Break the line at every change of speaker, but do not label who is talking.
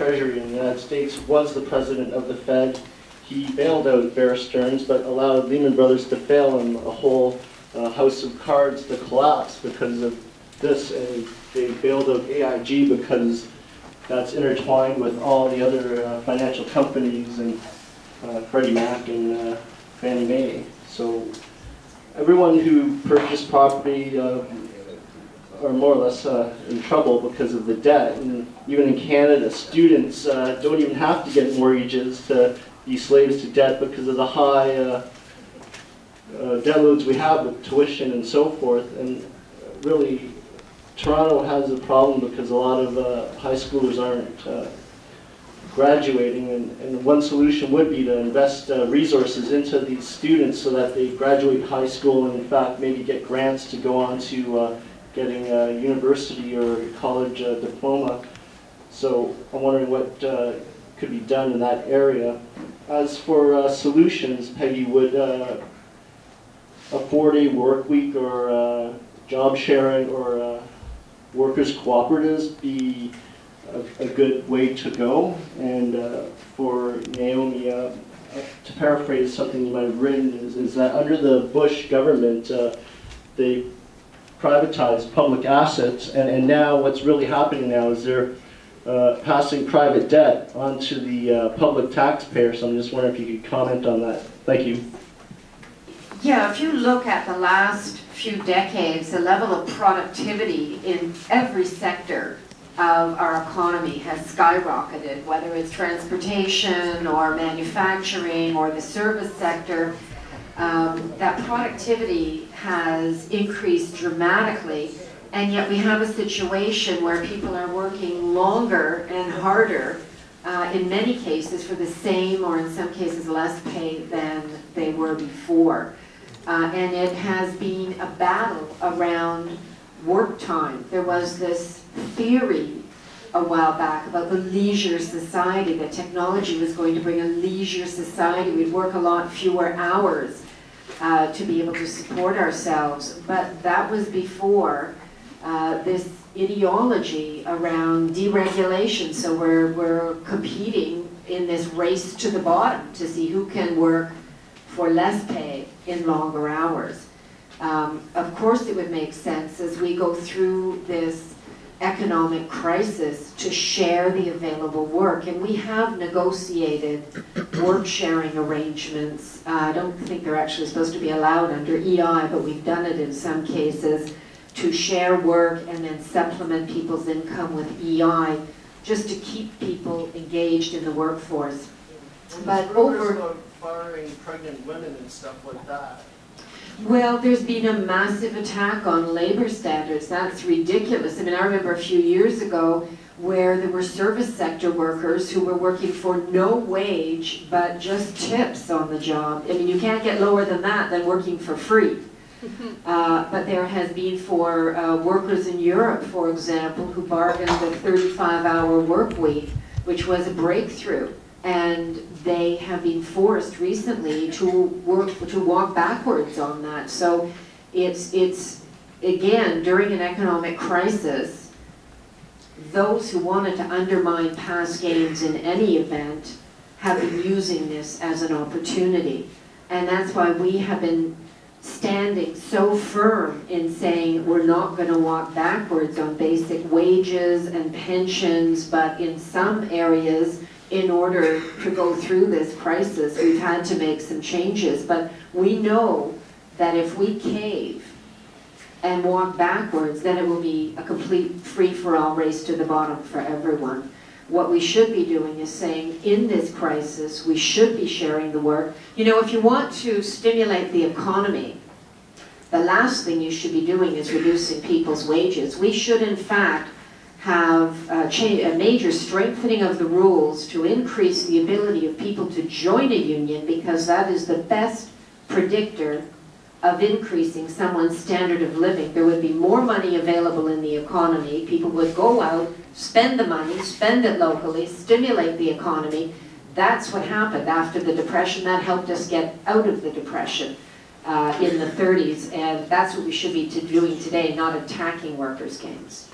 Treasury in the United States, was the president of the Fed. He bailed out Bear Stearns, but allowed Lehman Brothers to fail and a whole house of cards to collapse because of this. And they bailed out AIG because that's intertwined with all the other financial companies and Freddie Mac and Fannie Mae. So everyone who purchased property are more or less in trouble because of the debt. And even in Canada, students don't even have to get mortgages to be slaves to debt because of the high debt loads we have with tuition and so forth. And really, Toronto has a problem because a lot of high schoolers aren't graduating, and one solution would be to invest resources into these students so that they graduate high school and in fact maybe get grants to go on to getting a university or college diploma. So I'm wondering what could be done in that area. As for solutions, Peggy, would a 4-day work week or job sharing or workers' cooperatives be a good way to go? And for Naomi, to paraphrase something you might have written, is that under the Bush government, they privatized public assets, and now what's really happening now is they're passing private debt onto the public taxpayer. So I'm just wondering if you could comment on that. Thank you.
Yeah, if you look at the last few decades, the level of productivity in every sector of our economy has skyrocketed, whether it's transportation or manufacturing or the service sector. That productivity has increased dramatically, and yet we have a situation where people are working longer and harder, in many cases for the same or in some cases less pay than they were before. And it has been a battle around work time. There was this theory a while back about the leisure society, that technology was going to bring a leisure society. We'd work a lot fewer hours to be able to support ourselves. But that was before this ideology around deregulation. So we're competing in this race to the bottom to see who can work for less pay in longer hours. Of course it would make sense as we go through this economic crisis to share the available work, and we have negotiated work sharing arrangements. I don't think they're actually supposed to be allowed under EI, but we've done it in some cases to share work and then supplement people's income with EI just to keep people engaged in the workforce. But over
firing pregnant women and stuff like that.
Well, there's been a massive attack on labor standards. That's ridiculous. I mean, I remember a few years ago where there were service sector workers who were working for no wage but just tips on the job. I mean, you can't get lower than that than working for free. But there has been for workers in Europe, for example, who bargained a 35-hour work week, which was a breakthrough. And they have been forced recently to walk backwards on that. So it's again, during an economic crisis, those who wanted to undermine past gains in any event have been using this as an opportunity. And that's why we have been standing so firm in saying we're not going to walk backwards on basic wages and pensions, but in some areas, in order to go through this crisis, we've had to make some changes. But we know that if we cave and walk backwards, then it will be a complete free-for-all race to the bottom for everyone. What we should be doing is saying, in this crisis, we should be sharing the work. You know, if you want to stimulate the economy, the last thing you should be doing is reducing people's wages. We should, in fact, have a major strengthening of the rules to increase the ability of people to join a union, because that is the best predictor of increasing someone's standard of living. There would be more money available in the economy. People would go out, spend the money, spend it locally, stimulate the economy. That's what happened after the Depression. That helped us get out of the Depression in the 30s, and that's what we should be doing today, not attacking workers' gains.